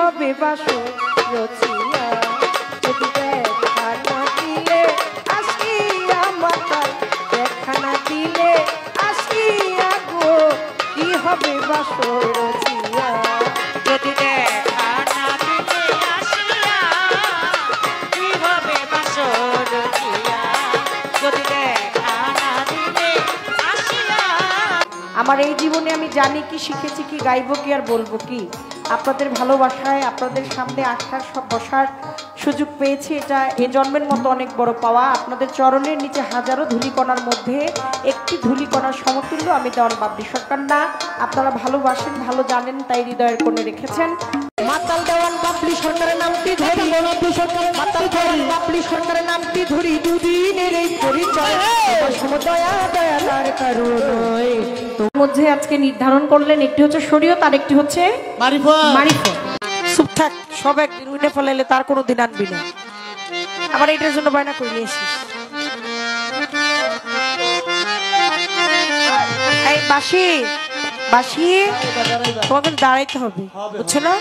হবে বাসর রচিয়া যদি দেখা না দিলে আসিয়া মাতাল দেখা না দিলে আসিয়া গো কি হবে বাসর রচিয়া যদি দেখা না দিলে আসিয়া কি হবে বাসর রচিয়া যদি দেখা না দিলে আসিয়া। আমার এই জীবনে আমি জানি কি শিখেছি কি গাইবো কি আর বলবো কি আপনাদের ভালোবাসায় আপনাদের সামনে আসার সব বসার সুযোগ পেয়েছি এটা এ জন্মের মতো অনেক বড় পাওয়া আপনাদের চরণের নিচে হাজারো ধূলিকণার মধ্যে একটি ধূলিকণার সমতুল্য আমি দেওয়ান বাবলি সরকার না আপনারা ভালোবাসেন ভালো জানেন তাই হৃদয়ের কোণে রেখেছেন মাতাল দেওয়ান বাবলি সরকারের নামটি ধরি মাতাল দেওয়ান বাবলি সরকারের নামটি ধরি দুদিনের এই পরিচয় দয়া দয়ালার কারণে তোর মধ্যে আজকে নির্ধারণ করলেন একটি হচ্ছে শরীয়ত আর একটি হচ্ছে মারিফত চুপ থাক সব একদিন উইনে ফেলাইলে তার কোনো দিন আনবি না আবার এটার জন্য বায়না করে নিয়ে আসিস এই বাসি বাসি তোমাকে দাঁড়াইতে হবে বুঝছো না